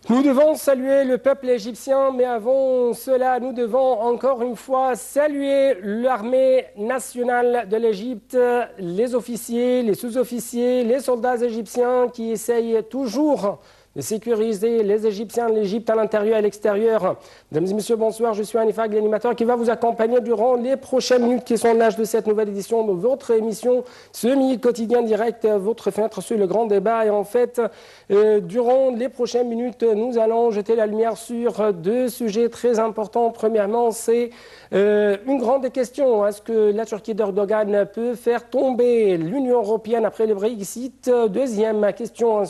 Nous devons saluer le peuple égyptien, mais avant cela, nous devons encore une fois saluer l'armée nationale de l'Égypte, les officiers, les sous-officiers, les soldats égyptiens qui essayent toujours de sécuriser les Égyptiens, l'Égypte à l'intérieur et à l'extérieur. Mesdames et messieurs, bonsoir, je suis Anifag, l'animateur qui va vous accompagner durant les prochaines minutes qui sont l'âge de cette nouvelle édition de votre émission semi-quotidien direct, votre fenêtre sur le grand débat. Et en fait, durant les prochaines minutes, nous allons jeter la lumière sur deux sujets très importants. Premièrement, c'est une grande question. Est-ce que la Turquie d'Erdogan peut faire tomber l'Union européenne après le Brexit? Deuxième question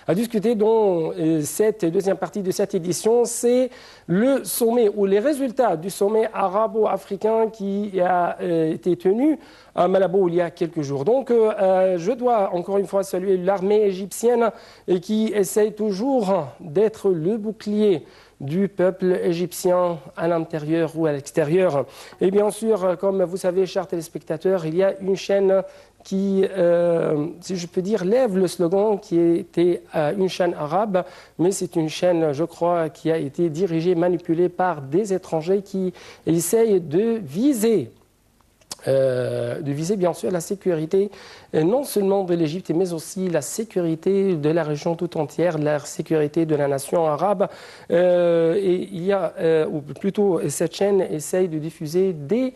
à discuter dans cette deuxième partie de cette édition, c'est le sommet ou les résultats du sommet arabo-africain qui a été tenu à Malabo il y a quelques jours. Donc, je dois encore une fois saluer l'armée égyptienne qui essaye toujours d'être le bouclier du peuple égyptien à l'intérieur ou à l'extérieur. Et bien sûr, comme vous savez, chers téléspectateurs, il y a une chaîne qui, si je peux dire, lève le slogan qui était une chaîne arabe, mais c'est une chaîne, je crois, qui a été dirigée, manipulée par des étrangers qui essayent de viser bien sûr la sécurité non seulement de l'Égypte mais aussi la sécurité de la région tout entière, la sécurité de la nation arabe. Et il y a, ou plutôt cette chaîne essaye de diffuser des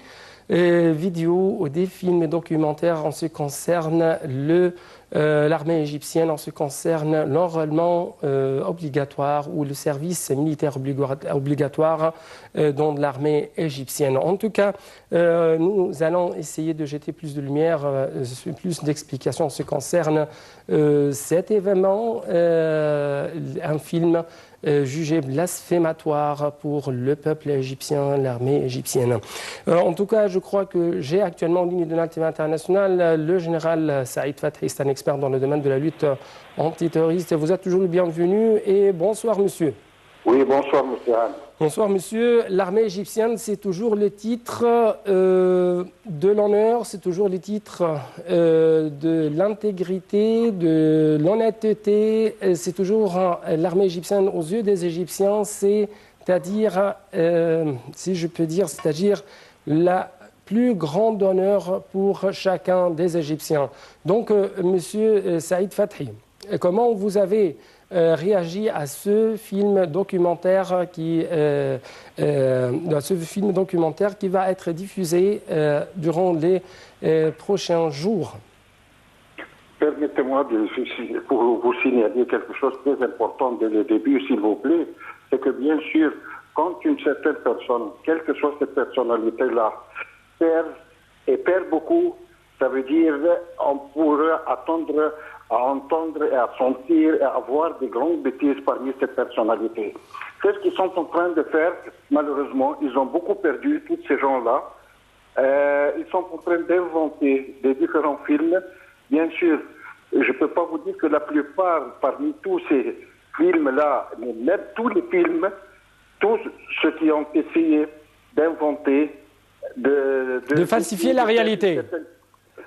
vidéos ou des films documentaires en ce qui concerne l'armée égyptienne, en ce qui concerne l'enrôlement obligatoire ou le service militaire obligatoire dans l'armée égyptienne. En tout cas, nous allons essayer de jeter plus de lumière, plus d'explications en ce qui concerne cet événement, un film jugé blasphématoire pour le peuple égyptien, l'armée égyptienne. En tout cas, je crois que j'ai actuellement en ligne de l'Altéma internationale le général Saïd Fathi, c'est un expert dans le domaine de la lutte antiterroriste. Vous êtes toujours le bienvenu et bonsoir monsieur. Oui, bonsoir monsieur Han. Bonsoir monsieur. L'armée égyptienne, c'est toujours le titre de l'honneur, c'est toujours le titre de l'intégrité, de l'honnêteté. C'est toujours l'armée égyptienne aux yeux des Égyptiens, c'est-à-dire, si je peux dire, c'est-à-dire la plus grande honneur pour chacun des Égyptiens. Donc, monsieur Saïd Fathi, comment vous avez réagi à ce film documentaire qui va être diffusé durant les prochains jours? Permettez-moi pour vous signaler quelque chose de très important dès le début, s'il vous plaît. C'est que bien sûr, quand une certaine personne, quelle que soit cette personnalité-là, perd beaucoup, ça veut dire on pourrait attendre à entendre et à sentir et à voir des grandes bêtises parmi cette personnalité. Qu'est-ce qu'ils sont en train de faire? Malheureusement, ils ont beaucoup perdu, tous ces gens-là. Ils sont en train d'inventer des différents films. Bien sûr, je ne peux pas vous dire que la plupart, parmi tous ces films-là, mais même tous les films, tous ceux qui ont essayé d'inventer, de falsifier la réalité.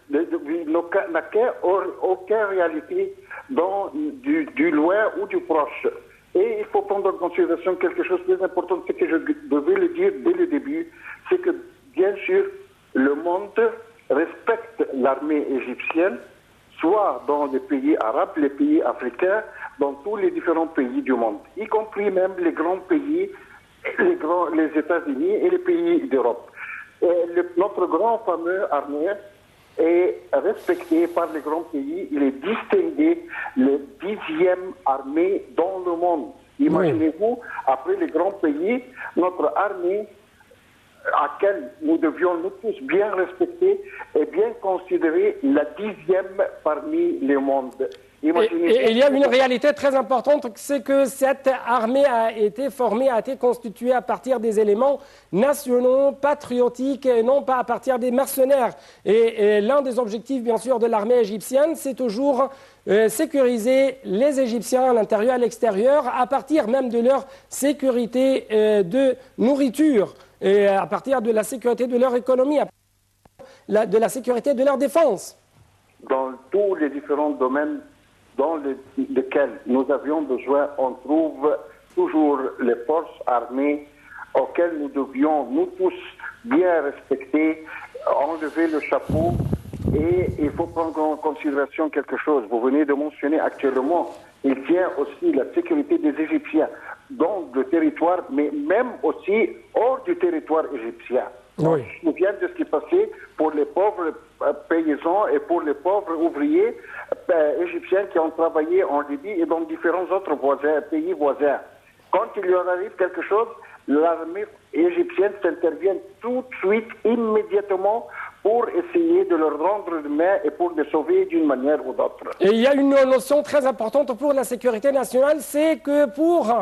N'a aucune réalité du loin ou du proche. Et il faut prendre en considération quelque chose de très important, ce que je devais le dire dès le début, c'est que bien sûr, le monde respecte l'armée égyptienne, soit dans les pays arabes, les pays africains, dans tous les différents pays du monde, y compris même les grands pays, les États-Unis et les pays d'Europe. Notre grand fameux armée est respecté par les grands pays. Il est distingué le 10e armée dans le monde. Imaginez-vous, après les grands pays, notre armée, à laquelle nous devions nous tous bien respecter, est bien considérée la 10e parmi les mondes. Et il y a une réalité très importante, c'est que cette armée a été formée, a été constituée à partir des éléments nationaux, patriotiques, et non pas à partir des mercenaires. Et l'un des objectifs, bien sûr, de l'armée égyptienne, c'est toujours sécuriser les Égyptiens à l'intérieur et à l'extérieur, à partir même de leur sécurité de nourriture, et à partir de la sécurité de leur économie, de la sécurité de leur défense. Dans tous les différents domaines dans lequel nous avions besoin, on trouve toujours les forces armées auxquelles nous devions, nous tous, bien respecter, enlever le chapeau. Et il faut prendre en considération quelque chose. Vous venez de mentionner actuellement, il tient aussi la sécurité des Égyptiens dans le territoire, mais même aussi hors du territoire égyptien. Oui. Je me souviens de ce qui passait pour les pauvres paysans et pour les pauvres ouvriers égyptiens qui ont travaillé en Libye et dans différents autres pays voisins. Quand il leur arrive quelque chose, l'armée égyptienne s'intervient tout de suite, immédiatement, pour essayer de leur rendre de main et pour les sauver d'une manière ou d'autre. Et il y a une notion très importante pour la sécurité nationale, c'est que pour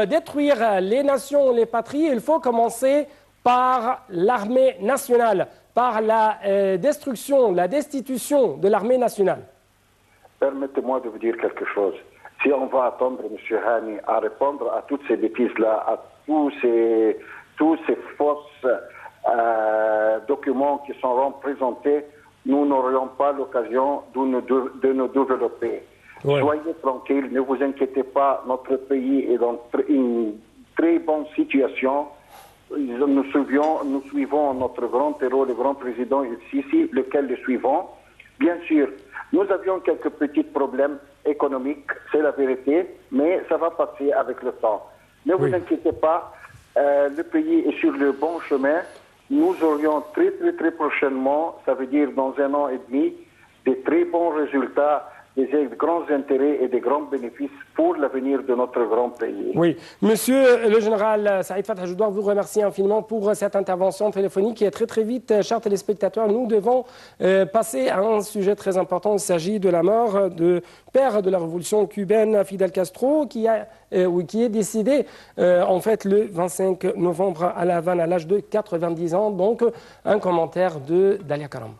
détruire les nations, les patries, il faut commencer par l'armée nationale, par la destruction, la destitution de l'armée nationale. Permettez-moi de vous dire quelque chose. Si on va attendre M. Hani à répondre à toutes ces bêtises-là, à tous ces fausses documents qui seront présentés, nous n'aurions pas l'occasion de nous développer. Ouais. Soyez tranquilles, ne vous inquiétez pas, notre pays est dans une très bonne situation. Nous suivons notre grand héros, le grand président Sisi, lequel le suivons. Bien sûr, nous avions quelques petits problèmes économiques, c'est la vérité, mais ça va passer avec le temps. Ne vous inquiétez pas, le pays est sur le bon chemin. Nous aurions très prochainement, ça veut dire dans 1 an et demi, des très bons résultats, des grands intérêts et des grands bénéfices pour l'avenir de notre grand pays. Oui. Monsieur le général Saïd Fatah, je dois vous remercier infiniment pour cette intervention téléphonique qui est très vite. Chers téléspectateurs, nous devons passer à un sujet très important. Il s'agit de la mort du père de la révolution cubaine, Fidel Castro, qui est décédé en fait le 25 novembre à La Havane à l'âge de 90 ans. Donc, un commentaire de Dalia Karam.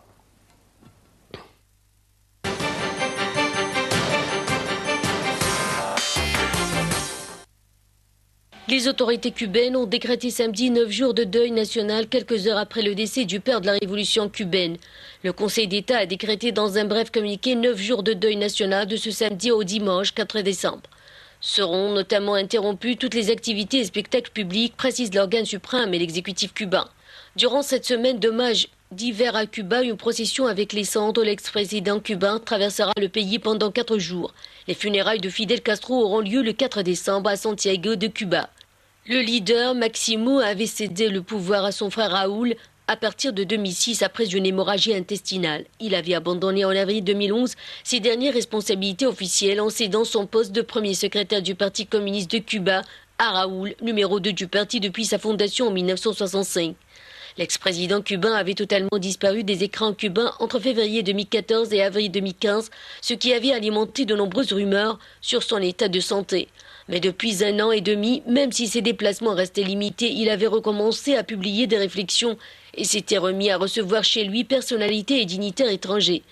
Les autorités cubaines ont décrété samedi 9 jours de deuil national quelques heures après le décès du père de la révolution cubaine. Le Conseil d'État a décrété dans un bref communiqué 9 jours de deuil national de ce samedi au dimanche 4 décembre. Seront notamment interrompues toutes les activités et spectacles publics, précise l'organe suprême et l'exécutif cubain. Durant cette semaine d'hommage d'hiver à Cuba, une procession avec les cendres de l'ex-président cubain traversera le pays pendant 4 jours. Les funérailles de Fidel Castro auront lieu le 4 décembre à Santiago de Cuba. Le leader Máximo avait cédé le pouvoir à son frère Raúl à partir de 2006 après une hémorragie intestinale. Il avait abandonné en avril 2011 ses dernières responsabilités officielles en cédant son poste de premier secrétaire du Parti communiste de Cuba à Raúl, numéro 2 du parti depuis sa fondation en 1965. L'ex-président cubain avait totalement disparu des écrans cubains entre février 2014 et avril 2015, ce qui avait alimenté de nombreuses rumeurs sur son état de santé. Mais depuis 1 an et demi, même si ses déplacements restaient limités, il avait recommencé à publier des réflexions et s'était remis à recevoir chez lui personnalités et dignitaires étrangers.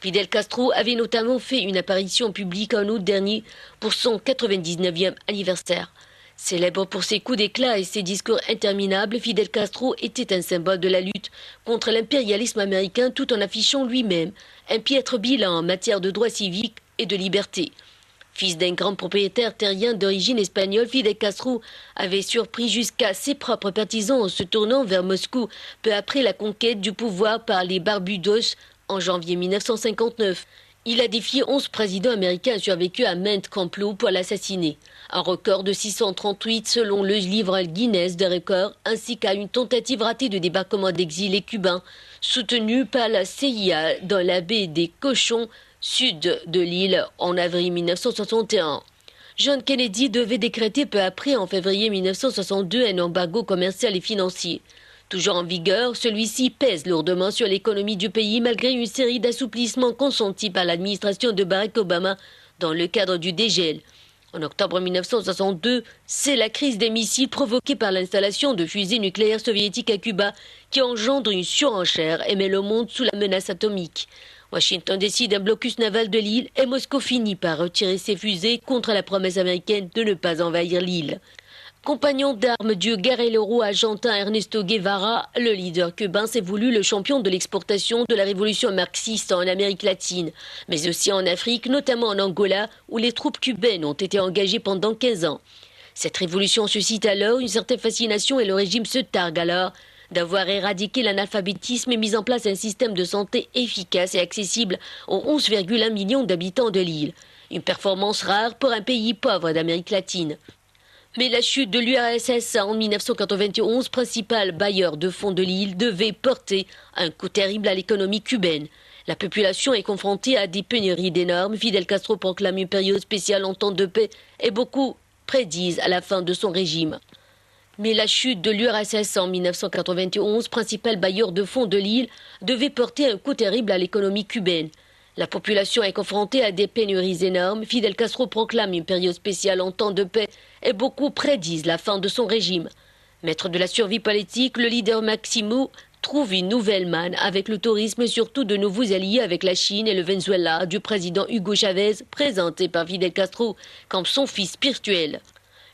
Fidel Castro avait notamment fait une apparition publique en août dernier pour son 99e anniversaire. Célèbre pour ses coups d'éclat et ses discours interminables, Fidel Castro était un symbole de la lutte contre l'impérialisme américain tout en affichant lui-même un piètre bilan en matière de droits civiques et de liberté. Fils d'un grand propriétaire terrien d'origine espagnole, Fidel Castro avait surpris jusqu'à ses propres partisans en se tournant vers Moscou peu après la conquête du pouvoir par les Barbudos en janvier 1959. Il a défié 11 présidents américains survécus à maintes complots pour l'assassiner. Un record de 638 selon le livre Guinness des records, ainsi qu'à une tentative ratée de débarquement d'exilés cubains soutenue par la CIA dans la baie des Cochons, sud de l'île, en avril 1961. John Kennedy devait décréter peu après, en février 1962, un embargo commercial et financier. Toujours en vigueur, celui-ci pèse lourdement sur l'économie du pays malgré une série d'assouplissements consentis par l'administration de Barack Obama dans le cadre du dégel. En octobre 1962, c'est la crise des missiles provoquée par l'installation de fusées nucléaires soviétiques à Cuba qui engendre une surenchère et met le monde sous la menace atomique. Washington décide un blocus naval de l'île et Moscou finit par retirer ses fusées contre la promesse américaine de ne pas envahir l'île. Compagnon d'armes du guerrillero argentin Ernesto Guevara, le leader cubain s'est voulu le champion de l'exportation de la révolution marxiste en Amérique latine, mais aussi en Afrique, notamment en Angola, où les troupes cubaines ont été engagées pendant 15 ans. Cette révolution suscite alors une certaine fascination et le régime se targue alors d'avoir éradiqué l'analphabétisme et mis en place un système de santé efficace et accessible aux 11,1 millions d'habitants de l'île. Une performance rare pour un pays pauvre d'Amérique latine. Mais la chute de l'URSS en 1991, principal bailleur de fonds de l'île, devait porter un coup terrible à l'économie cubaine. La population est confrontée à des pénuries d'énormes. Fidel Castro proclame une période spéciale en temps de paix et beaucoup prédisent à la fin de son régime. Mais la chute de l'URSS en 1991, principal bailleur de fonds de l'île, devait porter un coup terrible à l'économie cubaine. La population est confrontée à des pénuries énormes. Fidel Castro proclame une période spéciale en temps de paix et beaucoup prédisent la fin de son régime. Maître de la survie politique, le leader Maximo trouve une nouvelle manne avec le tourisme et surtout de nouveaux alliés avec la Chine et le Venezuela du président Hugo Chavez, présenté par Fidel Castro comme son fils spirituel.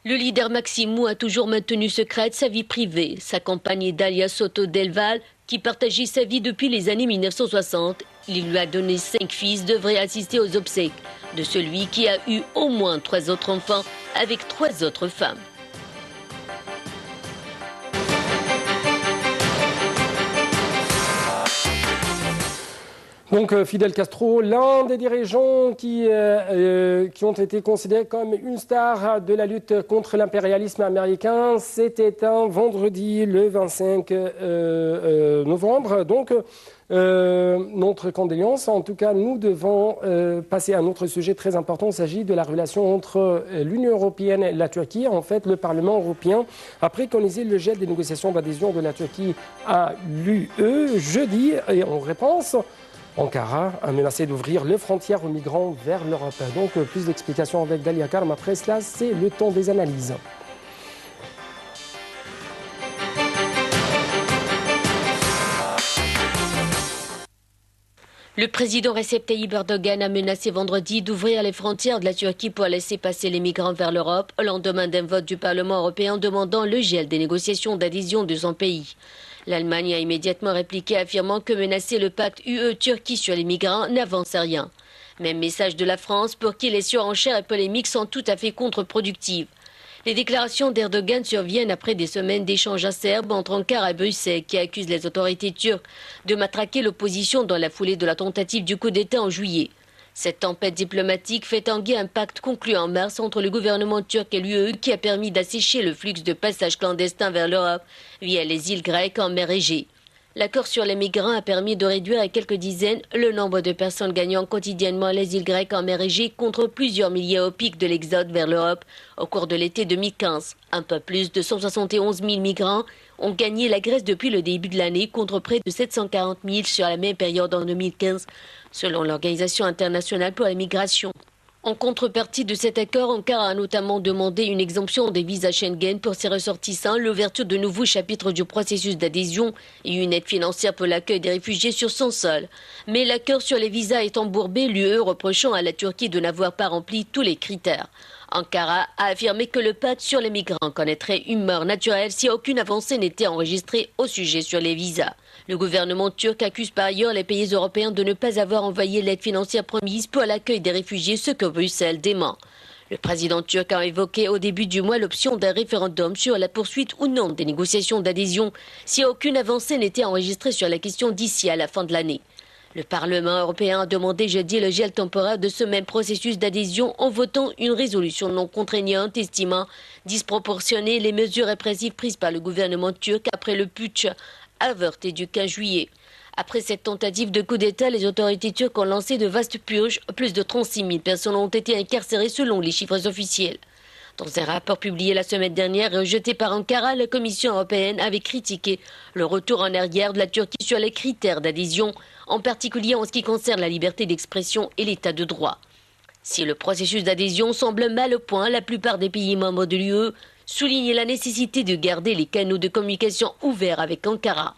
Le leader Maximo a toujours maintenu secrète sa vie privée. Sa compagne Dalia Soto del Val, qui partageait sa vie depuis les années 1960, il lui a donné 5 fils, devrait assister aux obsèques de celui qui a eu au moins 3 autres enfants avec 3 autres femmes. Donc Fidel Castro, l'un des dirigeants qui ont été considérés comme une star de la lutte contre l'impérialisme américain, s'est éteint vendredi le 25 novembre. Donc notre condoléance, en tout cas nous devons passer à un autre sujet très important. Il s'agit de la relation entre l'Union européenne et la Turquie. En fait, le Parlement européen a préconisé le gel des négociations d'adhésion de la Turquie à l'UE jeudi. Et en réponse, Ankara a menacé d'ouvrir les frontières aux migrants vers l'Europe. Donc, plus d'explications avec Dalia Karm. Après cela, c'est le temps des analyses. Le président Recep Tayyip Erdogan a menacé vendredi d'ouvrir les frontières de la Turquie pour laisser passer les migrants vers l'Europe, au lendemain d'un vote du Parlement européen demandant le gel des négociations d'adhésion de son pays. L'Allemagne a immédiatement répliqué, affirmant que menacer le pacte UE-Turquie sur les migrants n'avance à rien. Même message de la France, pour qui les surenchères et polémiques sont tout à fait contre-productives. Les déclarations d'Erdogan surviennent après des semaines d'échanges acerbes entre Ankara et Bruxelles, qui accusent les autorités turques de matraquer l'opposition dans la foulée de la tentative du coup d'État en juillet. Cette tempête diplomatique fait tanguer un pacte conclu en mars entre le gouvernement turc et l'UE qui a permis d'assécher le flux de passages clandestins vers l'Europe via les îles grecques en mer Égée. L'accord sur les migrants a permis de réduire à quelques dizaines le nombre de personnes gagnant quotidiennement les îles grecques en mer Égée contre plusieurs milliers au pic de l'exode vers l'Europe au cours de l'été 2015. Un peu plus de 171 000 migrants ont gagné la Grèce depuis le début de l'année contre près de 740 000 sur la même période en 2015, selon l'Organisation internationale pour la migration. En contrepartie de cet accord, Ankara a notamment demandé une exemption des visas Schengen pour ses ressortissants, l'ouverture de nouveaux chapitres du processus d'adhésion et une aide financière pour l'accueil des réfugiés sur son sol. Mais l'accord sur les visas est embourbé, l'UE reprochant à la Turquie de n'avoir pas rempli tous les critères. Ankara a affirmé que le pacte sur les migrants connaîtrait une mort naturelle si aucune avancée n'était enregistrée au sujet sur les visas. Le gouvernement turc accuse par ailleurs les pays européens de ne pas avoir envoyé l'aide financière promise pour l'accueil des réfugiés, ce que Bruxelles dément. Le président turc a évoqué au début du mois l'option d'un référendum sur la poursuite ou non des négociations d'adhésion si aucune avancée n'était enregistrée sur la question d'ici à la fin de l'année. Le Parlement européen a demandé jeudi le gel temporaire de ce même processus d'adhésion en votant une résolution non contraignante estimant disproportionnées les mesures répressives prises par le gouvernement turc après le putsch avorté du 15 juillet. Après cette tentative de coup d'État, les autorités turques ont lancé de vastes purges. Plus de 36 000 personnes ont été incarcérées selon les chiffres officiels. Dans un rapport publié la semaine dernière et rejeté par Ankara, la Commission européenne avait critiqué le retour en arrière de la Turquie sur les critères d'adhésion, en particulier en ce qui concerne la liberté d'expression et l'état de droit. Si le processus d'adhésion semble mal au point, la plupart des pays membres de l'UE soulignent la nécessité de garder les canaux de communication ouverts avec Ankara.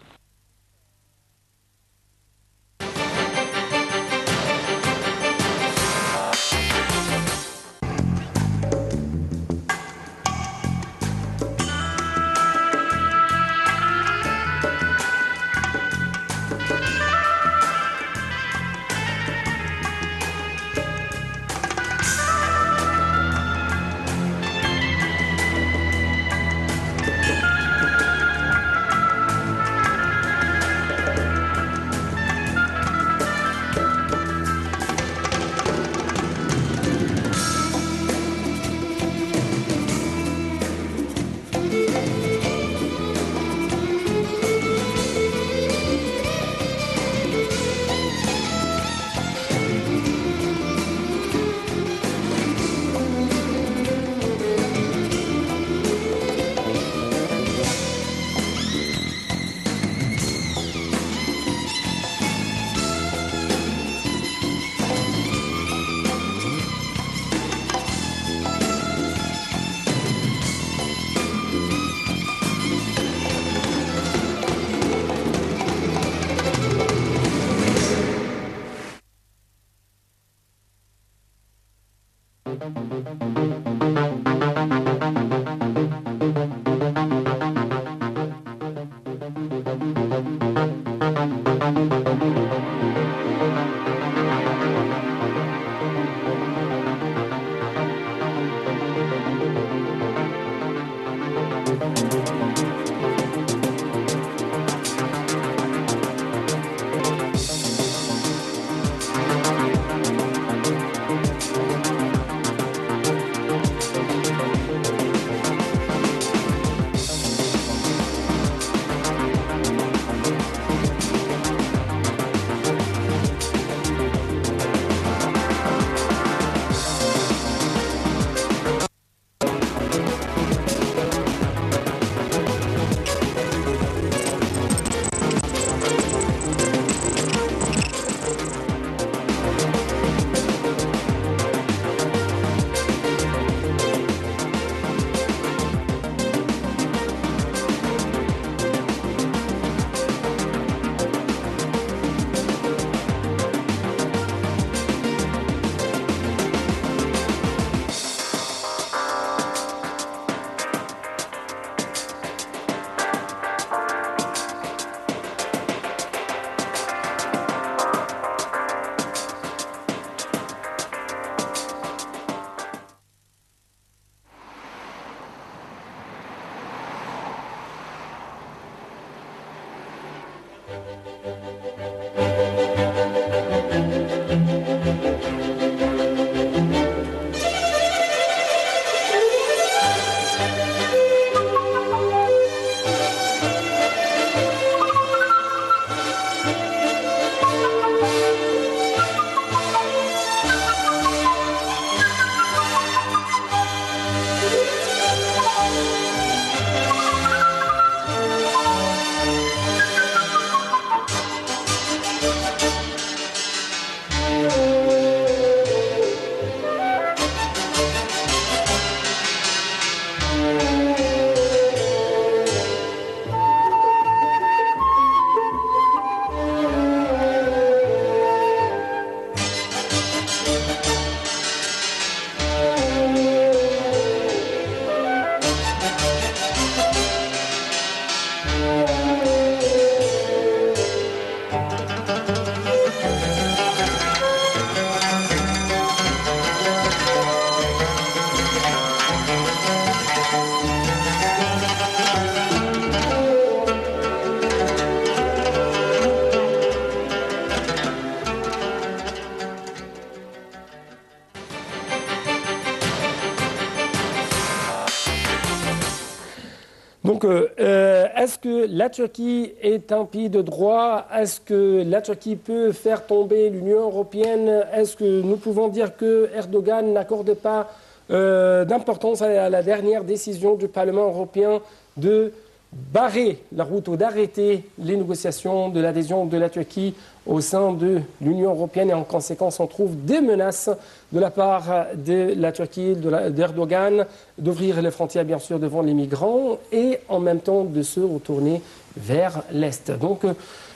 Donc, est-ce que la Turquie est un pays de droit? Est-ce que la Turquie peut faire tomber l'Union européenne? Est-ce que nous pouvons dire que Erdogan n'accorde pas d'importance à la dernière décision du Parlement européen de barrer la route ou d'arrêter les négociations de l'adhésion de la Turquie au sein de l'Union européenne, et en conséquence on trouve des menaces de la part de la Turquie, d'Erdogan, d'ouvrir les frontières bien sûr devant les migrants et en même temps de se retourner vers l'Est. Donc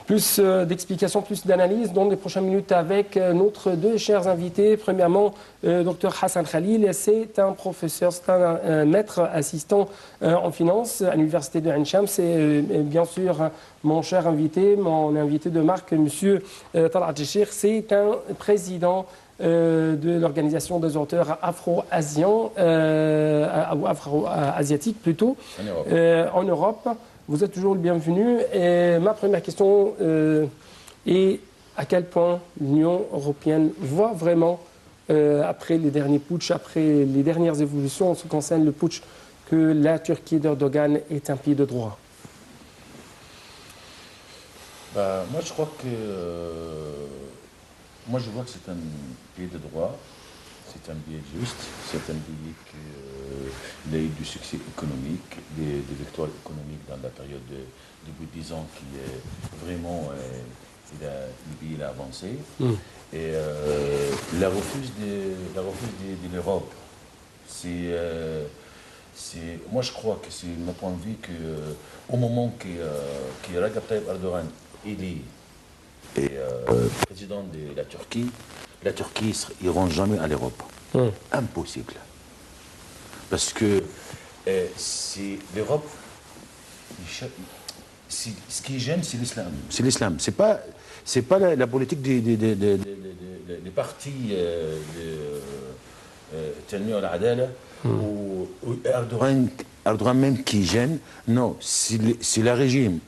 plus d'explications, plus d'analyses dans les prochaines minutes avec notre deux chers invités. Premièrement, Dr Hassan Khalil, c'est un professeur, c'est un maître assistant en finance à l'université de Ain Shams. C'est bien sûr mon cher invité, mon invité de marque, Monsieur Talat Jeshir, c'est un président de l'organisation des auteurs afro-asiens, afro-asiatiques plutôt, en Europe. Vous êtes toujours le bienvenu. Et ma première question est à quel point l'Union européenne voit vraiment, après les derniers putschs, après les dernières évolutions en ce qui concerne le putsch, que la Turquie d'Erdogan est un pays de droit? Moi, je crois que... moi, je vois que c'est un pays de droit. C'est un pays juste, c'est un pays qui a eu du succès économique, des victoires économiques dans la période de 10 ans qui est vraiment, le pays a avancé. Et la refuse de l'Europe, moi je crois que c'est mon point de vue qu'au moment que Recep Tayyip Erdogan est président de la Turquie, ils ne iront jamais à l'Europe. Impossible. Parce que c'est l'Europe, ce qui gêne, c'est l'islam. C'est l'islam. C'est pas la politique des partis Telmi al-Adala ou Erdogan même qui gêne. Non, c'est le régime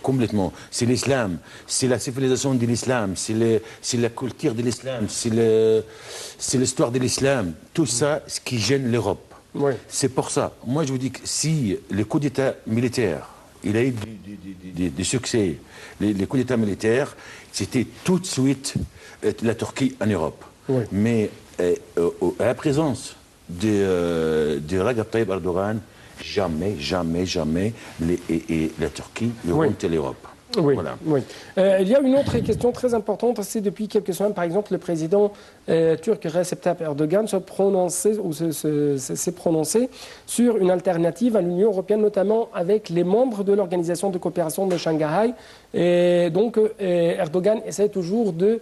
complètement. C'est l'islam, c'est la civilisation de l'islam, c'est la culture de l'islam, c'est l'histoire de l'islam. Tout ça, ce qui gêne l'Europe. Oui. C'est pour ça. Moi, je vous dis que si le coup d'État militaire, il a eu du succès, les coups d'État militaires, c'était tout de suite la Turquie en Europe. Oui. Mais à la présence de Recep Tayyip Erdogan, jamais la Turquie ne rentre à l'Europe. Oui, voilà. Oui. Il y a une autre question très importante, c'est depuis quelques semaines, par exemple, le président turc Recep Tayyip Erdogan s'est prononcé sur une alternative à l'Union européenne, notamment avec les membres de l'Organisation de coopération de Shanghai. Et donc, Erdogan essaie toujours de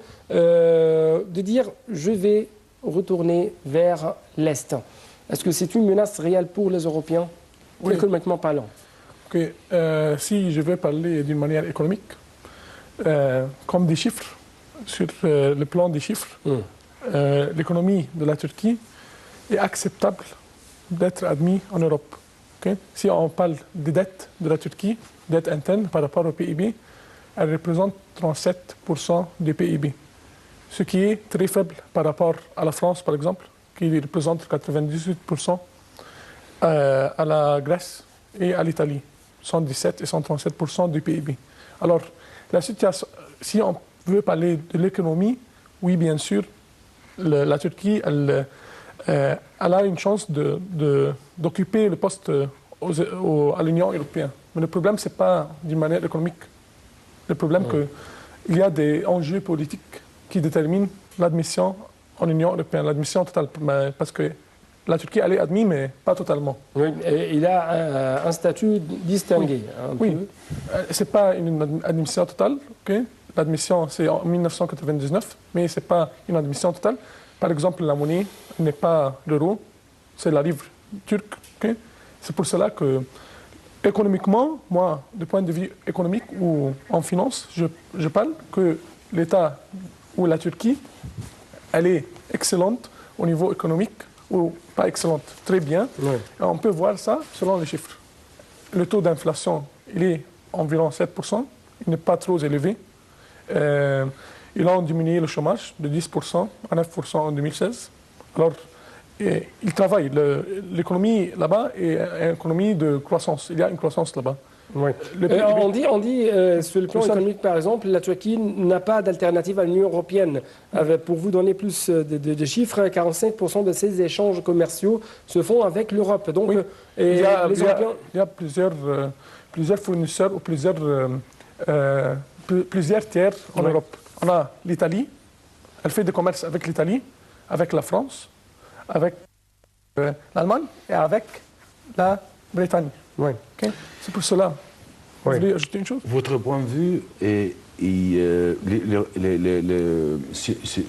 dire « je vais retourner vers l'Est ». Est-ce que c'est une menace réelle pour les Européens, économiquement parlant? Si je veux parler d'une manière économique, comme des chiffres, sur le plan des chiffres, l'économie de la Turquie est acceptable d'être admise en Europe. Si on parle des dettes de la Turquie, dettes internes par rapport au PIB, elle représente 37% du PIB, ce qui est très faible par rapport à la France, par exemple, qui représente 98%, à la Grèce et à l'Italie. 117 et 137% du PIB. Alors, la situation, si on veut parler de l'économie, oui, bien sûr, la Turquie, elle a une chance d'occuper le poste à l'Union européenne. Mais le problème, ce n'est pas d'une manière économique. Le problème, c'est qu'il y a des enjeux politiques qui déterminent l'admission en Union européenne, l'admission totale, parce que la Turquie, elle est admise, mais pas totalement. Oui, et il a un statut distingué. Oui, ce n'est pas une admission totale. L'admission, c'est en 1999, mais ce n'est pas une admission totale. Par exemple, la monnaie n'est pas l'euro, c'est la livre turque. C'est pour cela que, économiquement, moi, du point de vue économique ou en finance, je parle que l'État ou la Turquie, elle est excellente au niveau économique, ou pas excellente, très bien. Oui. On peut voir ça selon les chiffres. Le taux d'inflation, il est environ 7%, il n'est pas trop élevé. Ils ont diminué le chômage de 10% à 9% en 2016. Alors, ils travaillent. L'économie là-bas est une économie de croissance. Il y a une croissance là-bas. Oui. On dit sur le plan économique, par exemple, la Turquie n'a pas d'alternative à l'Union européenne. Pour vous donner plus de chiffres, 45% de ces échanges commerciaux se font avec l'Europe. Donc, oui. Il y a plusieurs fournisseurs ou plusieurs tiers en Europe. On a l'Italie, elle fait du commerce avec l'Italie, avec la France, avec l'Allemagne et avec la Bretagne. Oui. Okay. C'est pour cela. Vous voulez ajouter une chose? Votre point de vue, c'est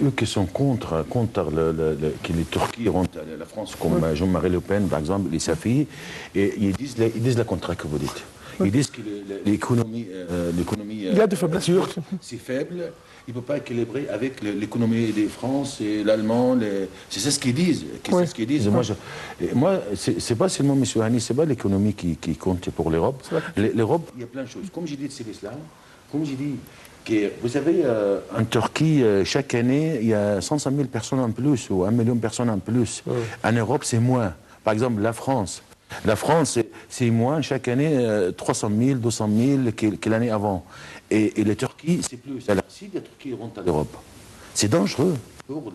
eux qui sont contre que les Turcs rentrent à la France, comme Jean-Marie Le Pen, par exemple, les Safi, et ils disent le contraire que vous dites. Ils disent que l'économie c'est faible, il ne peut pas équilibrer avec l'économie de France et l'allemand. C'est ce qu'ils disent. C'est ce qu'ils disent. Moi, c'est pas seulement M. Hani, c'est pas l'économie qui compte pour l'Europe. L'Europe, il y a plein de choses. Comme j'ai dit, c'est l'islam. Comme j'ai dit, que, vous savez, en Turquie, chaque année, il y a 500 000 personnes en plus ou 1 million de personnes en plus. En Europe, c'est moins. Par exemple, la France. La France, c'est moins chaque année 300 000, 200 000 que l'année avant. Et la Turquie, c'est plus. Alors, si la Turquie rentre à l'Europe, c'est dangereux pour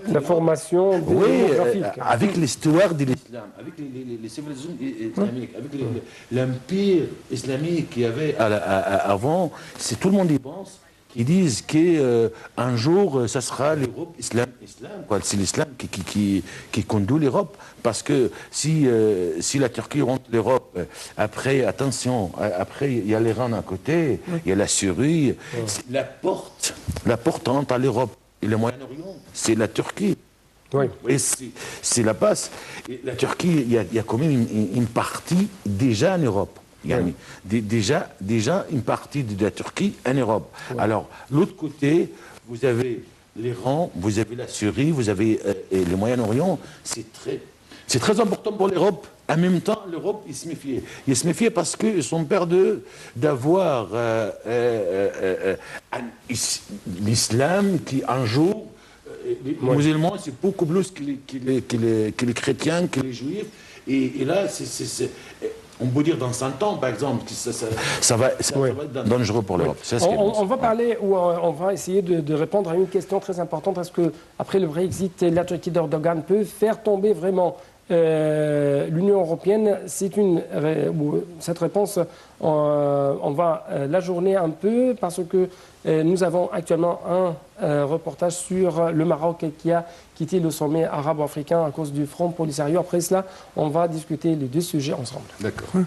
la formation démographique. Avec l'histoire de l'islam, avec les civilisations islamiques, avec l'empire islamique qu'il y avait avant, tout le monde y pense. qui disent qu'un jour, ça sera l'Europe, islam, quoi. C'est l'islam qui conduit l'Europe. Parce que si la Turquie rentre l'Europe, après, attention, après, il y a l'Iran à côté, il y a la Syrie, la porte entre à l'Europe et le Moyen-Orient, c'est la Turquie. Oui. Et c'est la passe. Et la Turquie, il y a quand même une partie déjà en Europe. Il y a déjà une partie de la Turquie en Europe. Oui. Alors, l'autre côté, vous avez l'Iran, vous avez la Syrie, vous avez le Moyen-Orient. C'est très important pour l'Europe. En même temps, l'Europe, il se méfiait. Il se méfiait parce qu'ils sont peur d'avoir l'islam qui, un jour, les musulmans, c'est beaucoup plus que les chrétiens, que les juifs. Et là, on peut dire dans 100 ans, par exemple, que ça va être dangereux pour l'Europe. On va parler, ou on va essayer de répondre à une question très importante, parce que après le Brexit, la Turquie d'Erdogan peut faire tomber vraiment l'Union européenne. Cette réponse, on va l'ajourner un peu, parce que nous avons actuellement un reportage sur le Maroc qui a quitté le sommet arabo-africain à cause du Front Polisario. Après cela, on va discuter les deux sujets ensemble. D'accord.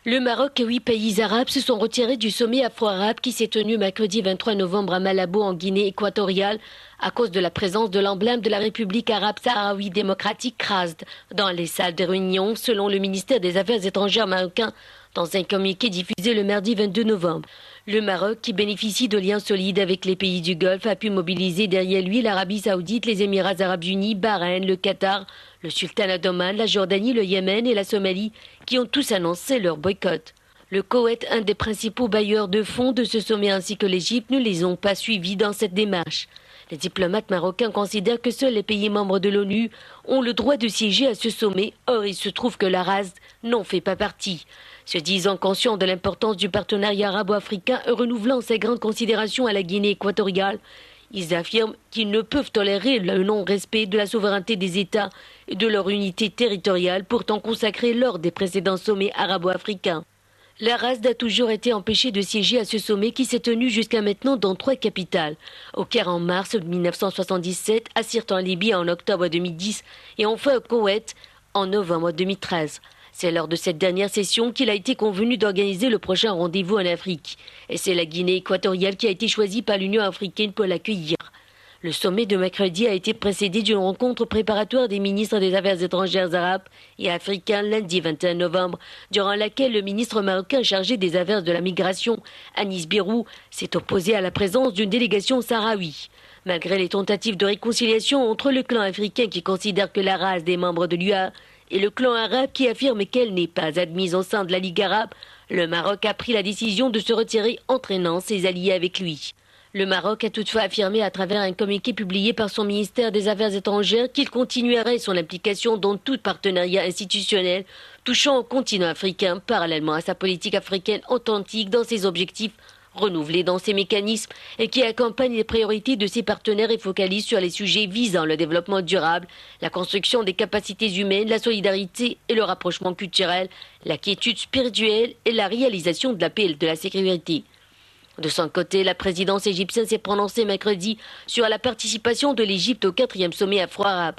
Le Maroc et 8 pays arabes se sont retirés du sommet afro-arabe qui s'est tenu mercredi 23 novembre à Malabo en Guinée équatoriale à cause de la présence de l'emblème de la République arabe sahraoui démocratique CRASD dans les salles de réunion, selon le ministère des Affaires étrangères marocain dans un communiqué diffusé le mardi 22 novembre. Le Maroc, qui bénéficie de liens solides avec les pays du Golfe, a pu mobiliser derrière lui l'Arabie saoudite, les Émirats arabes unis, Bahreïn, le Qatar, le Sultanat d'Oman, la Jordanie, le Yémen et la Somalie, qui ont tous annoncé leur boycott. Le Koweït, un des principaux bailleurs de fonds de ce sommet, ainsi que l'Égypte, ne les ont pas suivis dans cette démarche. Les diplomates marocains considèrent que seuls les pays membres de l'ONU ont le droit de siéger à ce sommet. Or, il se trouve que la RASD n'en fait pas partie. Se disant conscients de l'importance du partenariat arabo-africain et renouvelant ses grandes considérations à la Guinée équatoriale, ils affirment qu'ils ne peuvent tolérer le non-respect de la souveraineté des États et de leur unité territoriale pourtant consacrée lors des précédents sommets arabo-africains. La RASD a toujours été empêchée de siéger à ce sommet qui s'est tenu jusqu'à maintenant dans 3 capitales. Au Caire en mars 1977, à Sirte en Libye en octobre 2010 et enfin au Koweït en novembre 2013. C'est lors de cette dernière session qu'il a été convenu d'organiser le prochain rendez-vous en Afrique. Et c'est la Guinée équatoriale qui a été choisie par l'Union africaine pour l'accueillir. Le sommet de mercredi a été précédé d'une rencontre préparatoire des ministres des Affaires étrangères arabes et africains lundi 21 novembre, durant laquelle le ministre marocain chargé des Affaires de la migration, Anis Birou, s'est opposé à la présence d'une délégation sahraoui. Malgré les tentatives de réconciliation entre le clan africain qui considère que la race des membres de l'UA et le clan arabe qui affirme qu'elle n'est pas admise au sein de la Ligue arabe, le Maroc a pris la décision de se retirer, entraînant ses alliés avec lui. Le Maroc a toutefois affirmé à travers un communiqué publié par son ministère des Affaires étrangères qu'il continuerait son implication dans tout partenariat institutionnel touchant au continent africain, parallèlement à sa politique africaine authentique dans ses objectifs renouvelé dans ses mécanismes et qui accompagne les priorités de ses partenaires et focalise sur les sujets visant le développement durable, la construction des capacités humaines, la solidarité et le rapprochement culturel, la quiétude spirituelle et la réalisation de la paix et de la sécurité. De son côté, la présidence égyptienne s'est prononcée mercredi sur la participation de l'Égypte au 4e sommet afro-arabe.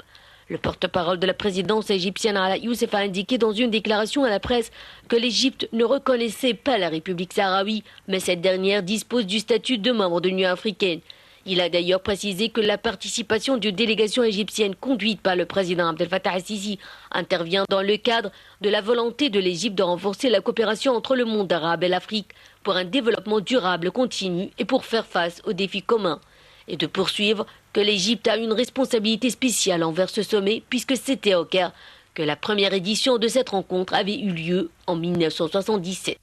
Le porte-parole de la présidence égyptienne Ala Youssef a indiqué dans une déclaration à la presse que l'Égypte ne reconnaissait pas la République sahraoui, mais cette dernière dispose du statut de membre de l'Union africaine. Il a d'ailleurs précisé que la participation d'une délégation égyptienne conduite par le président Abdel Fattah al-Sisi intervient dans le cadre de la volonté de l'Égypte de renforcer la coopération entre le monde arabe et l'Afrique pour un développement durable continu et pour faire face aux défis communs. Et de poursuivre que l'Égypte a une responsabilité spéciale envers ce sommet puisque c'était au Caire que la première édition de cette rencontre avait eu lieu en 1977.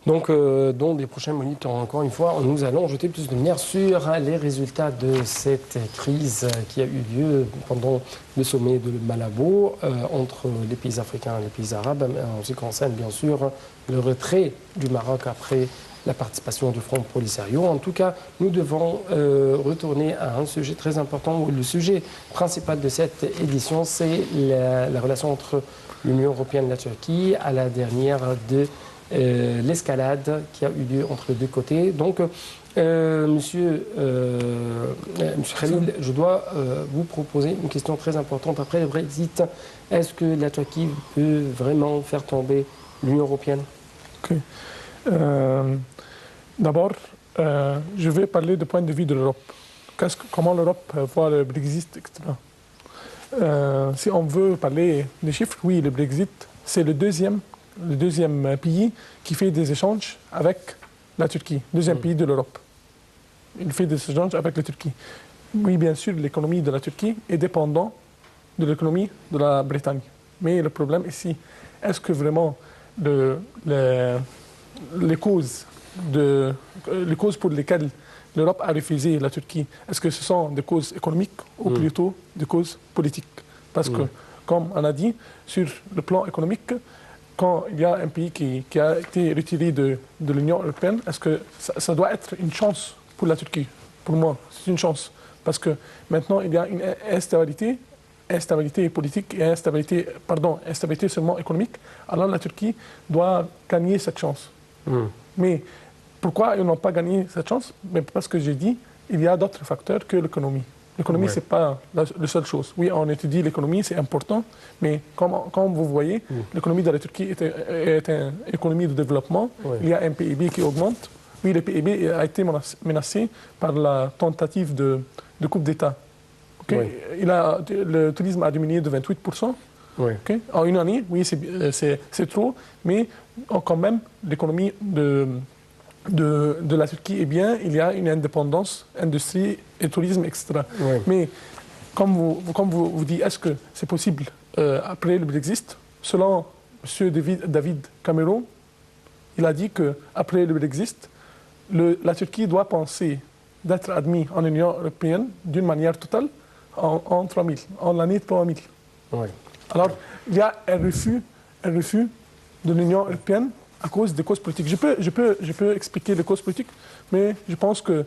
Donc, dans les prochaines minutes, encore une fois, nous allons jeter plus de lumière sur les résultats de cette crise qui a eu lieu pendant le sommet de Malabo entre les pays africains et les pays arabes, en ce qui concerne bien sûr le retrait du Maroc après la participation du Front Polisario. En tout cas, nous devons retourner à un sujet très important. Le sujet principal de cette édition, c'est la relation entre l'Union européenne et la Turquie à la dernière de l'escalade qui a eu lieu entre les deux côtés. Donc, Monsieur Khalil, je dois vous proposer une question très importante. Après le Brexit, est-ce que la Turquie peut vraiment faire tomber l'Union européenne? Okay. D'abord, je vais parler du point de vue de l'Europe. Comment l'Europe voit le Brexit, etc. Si on veut parler des chiffres, oui, le Brexit, c'est le deuxième pays qui fait des échanges avec la Turquie, deuxième pays de l'Europe. Il fait des échanges avec la Turquie. Oui, bien sûr, l'économie de la Turquie est dépendante de l'économie de la Bretagne. Mais le problème ici, est-ce que vraiment les causes pour lesquelles l'Europe a refusé la Turquie, est-ce que ce sont des causes économiques ou plutôt des causes politiques? Parce que, comme on a dit, sur le plan économique, quand il y a un pays qui a été retiré de l'Union européenne, est-ce que ça doit être une chance pour la Turquie? Pour moi, c'est une chance. Parce que maintenant, il y a une instabilité politique et instabilité seulement économique. Alors la Turquie doit gagner cette chance. Mais pourquoi ils n'ont pas gagné cette chance? Mais parce que j'ai dit, il y a d'autres facteurs que l'économie. L'économie, ce n'est pas la seule chose. Oui, on étudie l'économie, c'est important, mais comme vous voyez, l'économie de la Turquie est une économie de développement. Il y a un PIB qui augmente. Oui, le PIB a été menacé par la tentative de coupe d'État. Okay? Le tourisme a diminué de 28%. Okay? En une année, oui, c'est trop, mais quand même, l'économie de la Turquie est bien, il y a une indépendance, industrie et tourisme, etc. Mais comme vous dites, est-ce que c'est possible après le Brexit? Selon M. David Cameron, il a dit qu'après le Brexit, la Turquie doit penser d'être admise en Union européenne d'une manière totale en l'année 3000. Alors, il y a un refus de l'Union européenne à cause des causes politiques. Je peux expliquer les causes politiques, mais je pense que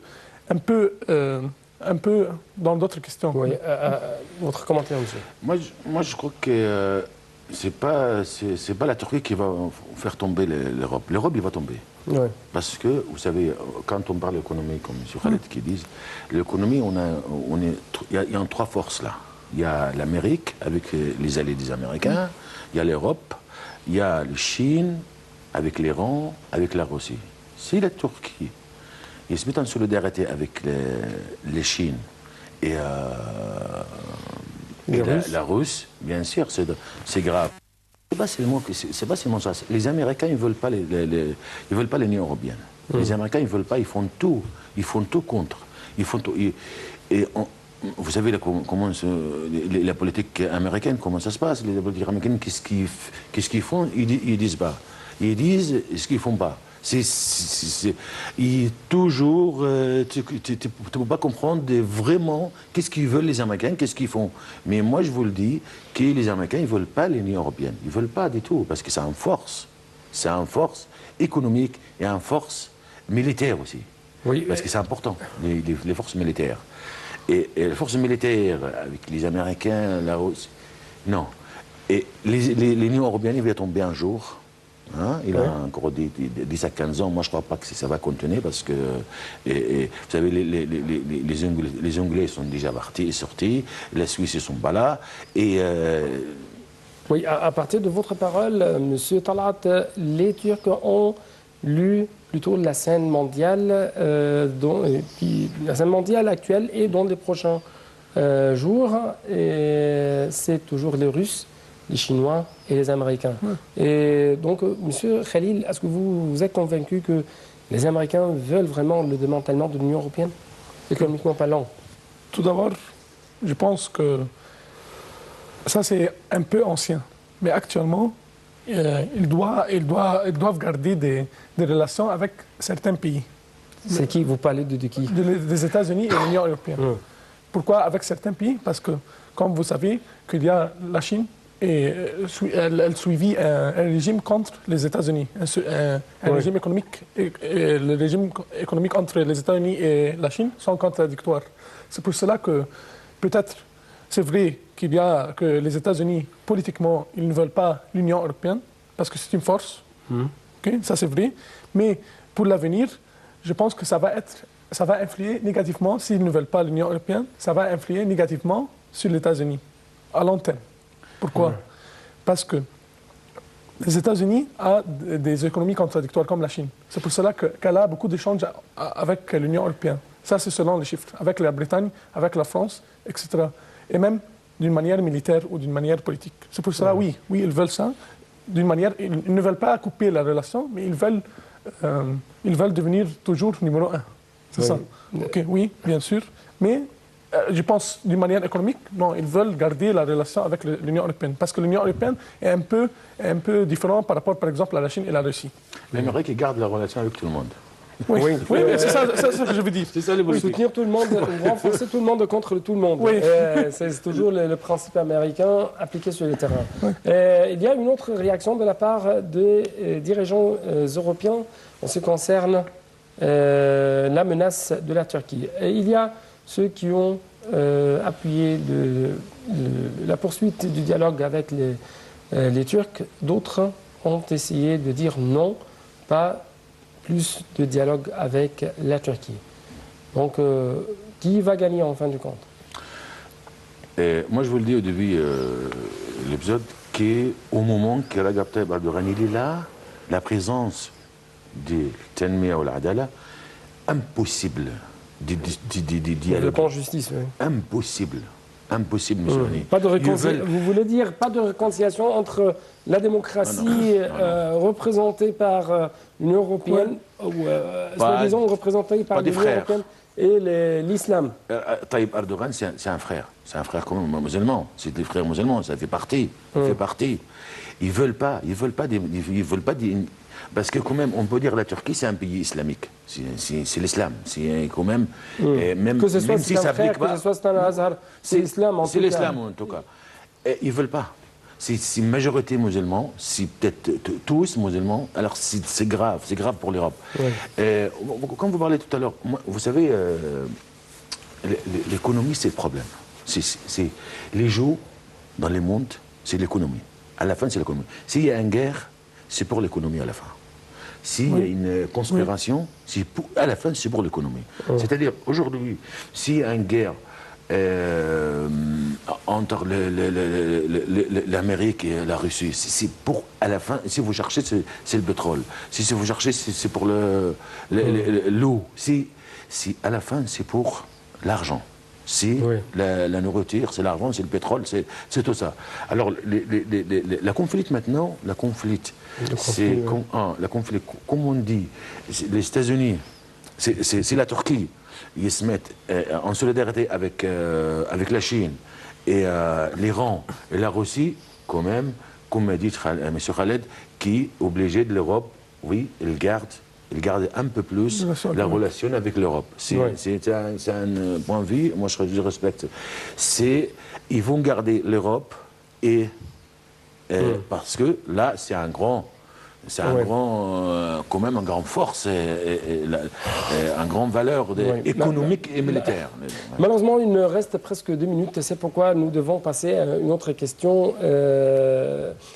un peu dans d'autres questions. Oui, votre commentaire, monsieur. Moi, je crois que c'est pas la Turquie qui va faire tomber l'Europe. L'Europe, il va tomber. Parce que, vous savez, quand on parle d'économie, comme M. Khaled qui dit, l'économie, il y a trois forces là. Il y a l'Amérique, avec les alliés des Américains, il y a l'Europe, il y a la Chine, avec l'Iran, avec la Russie. Si la Turquie se met en solidarité avec les Chine et la Russie, bien sûr, c'est grave. C'est pas seulement ça. Les Américains, ils veulent pas l'Union européenne. Les Américains, ils veulent pas, ils font tout contre. Vous savez comment la politique américaine, comment ça se passe? Les politiques américaines, qu'est-ce qu'ils font? Ils disent pas. Ils disent ce qu'ils font pas. Toujours, tu ne peux pas comprendre vraiment qu'est-ce qu'ils veulent les Américains, qu'est-ce qu'ils font. Mais moi, je vous le dis, que les Américains, ils ne veulent pas l'Union européenne. Ils ne veulent pas du tout, parce que c'est une force. C'est une force économique et une force militaire aussi. Oui, parce que c'est important, les forces militaires. Et les forces militaires, avec les Américains, la Russie, non. Et l'Union européenne, il va tomber un jour. Il a encore 10 à 15 ans. Moi, je ne crois pas que ça va continuer parce que, vous savez, les Anglais sont déjà sortis, les Suisses ne sont pas là. Oui, à partir de votre parole, M. Talat, les Turcs ont lu plutôt la scène mondiale, la scène mondiale actuelle et dans les prochains jours, c'est toujours les Russes, les Chinois et les Américains. Et donc, M. Khalil, est-ce que vous êtes convaincu que les Américains veulent vraiment le démantèlement de l'Union européenne, économiquement parlant? Tout d'abord, je pense que ça c'est un peu ancien. Mais actuellement, ils doivent garder des relations avec certains pays. C'est qui? Vous parlez de qui? Des États-Unis et l'Union européenne. Pourquoi avec certains pays? Parce que, comme vous savez, qu'il y a la Chine elle suivit un régime contre les États-Unis, un régime économique, le régime économique entre les États-Unis et la Chine sont contradictoires. C'est pour cela que peut-être c'est vrai que les États-Unis, politiquement, ils ne veulent pas l'Union européenne, parce que c'est une force, ça c'est vrai, mais pour l'avenir, je pense que ça va influer négativement, s'ils ne veulent pas l'Union européenne, ça va influer négativement sur les États-Unis, à long terme. Pourquoi? Parce que les États-Unis ont des économies contradictoires comme la Chine. C'est pour cela qu'elle a beaucoup d'échanges avec l'Union européenne. Ça, c'est selon les chiffres. Avec la Bretagne, avec la France, etc. Et même d'une manière militaire ou d'une manière politique. C'est pour cela, oui, ils veulent ça. D'une manière, ils ne veulent pas couper la relation, mais ils veulent devenir toujours numéro un. C'est ça. Okay, oui, bien sûr. Mais je pense, d'une manière économique, non, ils veulent garder la relation avec l'Union européenne. Parce que l'Union européenne est un peu différente par rapport, par exemple, à la Chine et la Russie. Mais j'aimerais qu'ils gardent la relation avec tout le monde. Oui, c'est ça que je veux dire. C'est ça les politiques. Soutenir tout le monde, renforcer tout le monde contre tout le monde. Oui. C'est toujours le principe américain appliqué sur le terrain. Oui. Il y a une autre réaction de la part des dirigeants européens en ce qui concerne la menace de la Turquie. Et il y a ceux qui ont appuyé la poursuite du dialogue avec les Turcs. D'autres ont essayé de dire non, pas plus de dialogue avec la Turquie. Donc, qui va gagner en fin de compte? Moi, je vous le dis au début de l'épisode, qu'au moment que Recep Tayyip Erdogan est là, la présence de Tanmiya ou l'Adala, impossible de dialoguer. Le camp justice, oui. Impossible, monsieur Rani. Pas de Vous voulez dire pas de réconciliation entre la démocratie représentée par l'Union européenne, ou soi-disant représentée par l'Union européenne, et l'islam? Tayyip Erdogan, c'est un frère. C'est un frère comme musulman. C'est des frères musulmans, ça fait partie. Ils veulent pas parce que quand même, on peut dire que la Turquie, c'est un pays islamique. C'est l'islam. C'est quand même... Même, que ce soit si ça frère, que ce soit Stan Azhar, c'est l'islam en tout cas. C'est l'islam en tout cas. Ils ne veulent pas. C'est une majorité musulmane, c'est peut-être tous musulmans, alors c'est grave pour l'Europe. Quand vous parlez tout à l'heure, vous savez, l'économie, c'est le problème. Les jeux dans le monde, c'est l'économie. À la fin, c'est l'économie. S'il y a une guerre, c'est pour l'économie à la fin. S'il y a une conspiration, à la fin, c'est pour l'économie. C'est-à-dire, aujourd'hui, s'il y a une guerre entre l'Amérique et la Russie, c'est pour, à la fin, si vous cherchez, c'est le pétrole. Si vous cherchez, c'est pour l'eau. Si à la fin, c'est pour l'argent. La nourriture, c'est l'argent, c'est le pétrole, c'est tout ça. Alors, la conflit maintenant, comme on dit, les États-Unis, c'est la Turquie. Ils se mettent en solidarité avec la Chine et l'Iran et la Russie, quand même, comme m'a dit M. Khaled, qui est obligé de l'Europe, oui, il garde un peu plus la relation avec l'Europe. C'est un point de vue, moi je respecte. Ils vont garder l'Europe et parce que là, c'est un grand, quand même, une grande force et une grande valeur économique et militaire. Malheureusement, il me reste presque 2 minutes. C'est pourquoi nous devons passer à une autre question.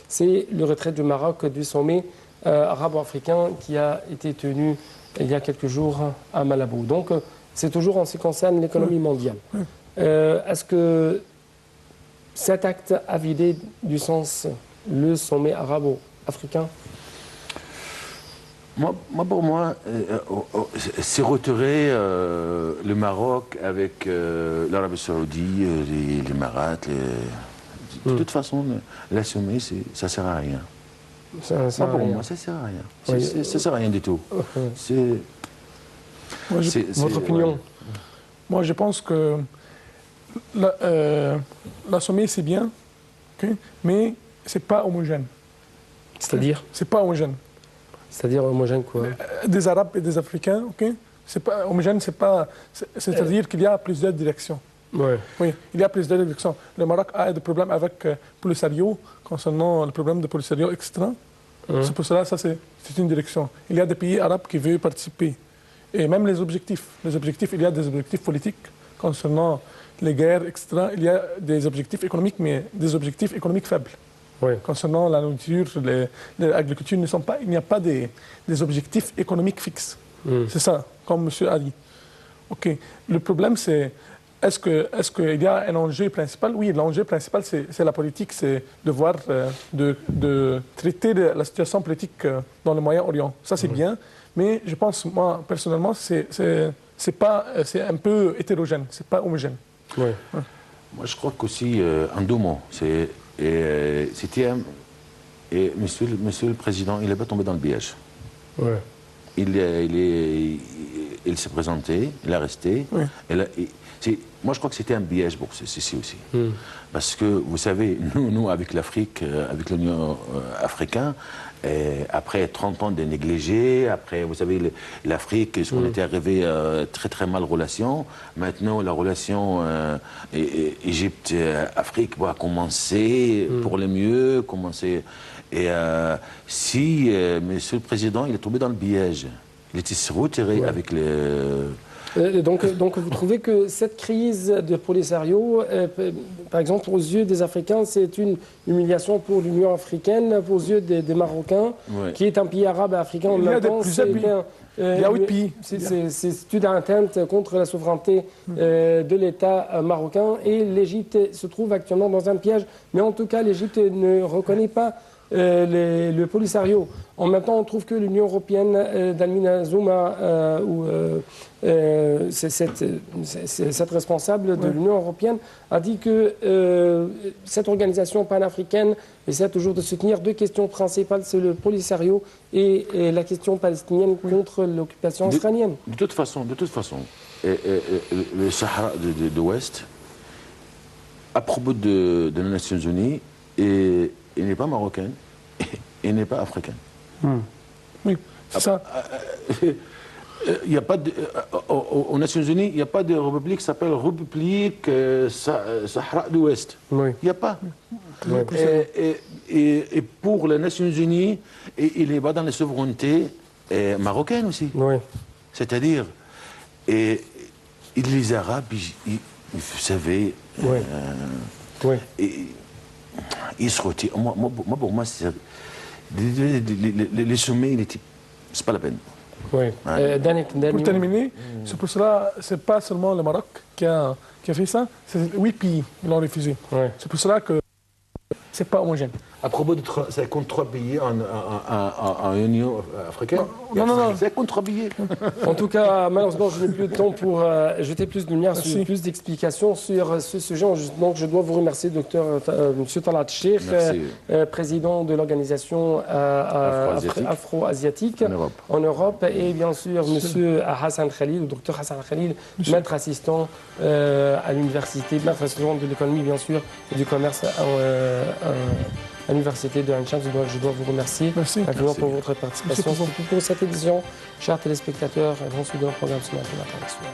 C'est le retrait du Maroc du sommet arabo-africain qui a été tenu il y a quelques jours à Malabo. Donc, c'est toujours en ce qui concerne l'économie mondiale. Est-ce que cet acte a vidé du sens le sommet arabo-africain? Pour moi, c'est retirer le Maroc avec l'Arabie Saoudite, les Émirats. De toute façon, l'assumer, ça ne sert à rien. Pour moi, ça ne sert à rien. Ça ne sert à rien du tout. Votre opinion? Moi, je pense que l'assumer, c'est bien, mais ce n'est pas homogène. C'est-à-dire? C'est pas homogène. C'est-à-dire homogène quoi? Des Arabes et des Africains, c'est pas homogène, c'est-à-dire qu'il y a plusieurs directions. Ouais. Oui, il y a plusieurs directions. Le Maroc a des problèmes avec Polisario, concernant le problème de Polisario, etc. C'est pour cela, ça c'est une direction. Il y a des pays arabes qui veulent participer. Et même les objectifs. Les objectifs, il y a des objectifs politiques concernant les guerres, etc. Il y a des objectifs économiques, mais des objectifs économiques faibles. Oui. Concernant la nourriture, l'agriculture, il n'y a pas des objectifs économiques fixes. C'est ça, comme M. a dit. OK. Le problème, c'est est-ce qu'il y a un enjeu principal? Oui, l'enjeu principal, c'est la politique, c'est de voir, de traiter la situation politique dans le Moyen-Orient. Ça, c'est bien, mais je pense, moi, personnellement, c'est un peu hétérogène, c'est pas homogène. Oui. Moi, je crois qu'aussi, en 2 mots, c'était Monsieur le Président, il n'est pas tombé dans le piège. Ouais. Il s'est présenté, il est resté. Oui. Moi, je crois que c'était un piège pour ceci aussi. Parce que, vous savez, nous avec l'Afrique, avec l'Union africaine, après 30 ans de négligés, après, vous savez, l'Afrique, on était arrivé très très mal relation. Maintenant, la relation Égypte-Afrique va commencer pour le mieux, commencer. Et si Monsieur le Président, il est tombé dans le piège, il était retiré avec les... Donc vous trouvez que cette crise de Polisario, par exemple, aux yeux des Africains, c'est une humiliation pour l'Union africaine, aux yeux des Marocains, qui est un pays arabe et africain en même temps. Il y a 8 pays. C'est une atteinte contre la souveraineté de l'État marocain et l'Égypte se trouve actuellement dans un piège. Mais en tout cas, l'Égypte ne reconnaît pas le Polisario. En même temps, on trouve que l'Union européenne d'Amina Zouma, cette responsable de l'Union européenne, a dit que cette organisation panafricaine essaie toujours de soutenir 2 questions principales, c'est le Polisario et la question palestinienne contre l'occupation israélienne. De toute façon, le Sahara de l'Ouest, à propos de les Nations Unies, il n'est pas marocain, il n'est pas africain. Oui, c'est ça. Il n'y a pas aux Nations Unies, il n'y a pas de république qui s'appelle République Sahara de l'Ouest. Oui. Il n'y a pas. Oui. Et pour les Nations Unies, il n'est pas dans les souverainetés marocaines aussi. Oui. C'est-à-dire, les Arabes, vous savez, ils se retirent. Pour moi, les sommets, c'est pas la peine. Oui. Pour terminer, c'est pour cela, c'est pas seulement le Maroc qui a fait ça, c'est 8 pays qui l'ont refusé. Ouais. C'est pour cela que c'est pas homogène. À propos de 53 pays en Union africaine, non. c'est contre 3 billets. En tout cas, malheureusement, je n'ai plus de temps pour jeter plus de lumière, plus d'explications sur ce sujet. Donc, je dois vous remercier, docteur M. Talat Cheikh, président de l'organisation afro-asiatique en Europe, et bien sûr, M. Hassan Khalil, le docteur Hassan Khalil, maître assistant à l'université, maître assistant de l'économie, bien sûr, et du commerce à l'université de Ain Shams. Je dois vous remercier infiniment pour votre participation. C'est tout pour cette édition. Chers téléspectateurs, grand suite de notre programme ce matin international.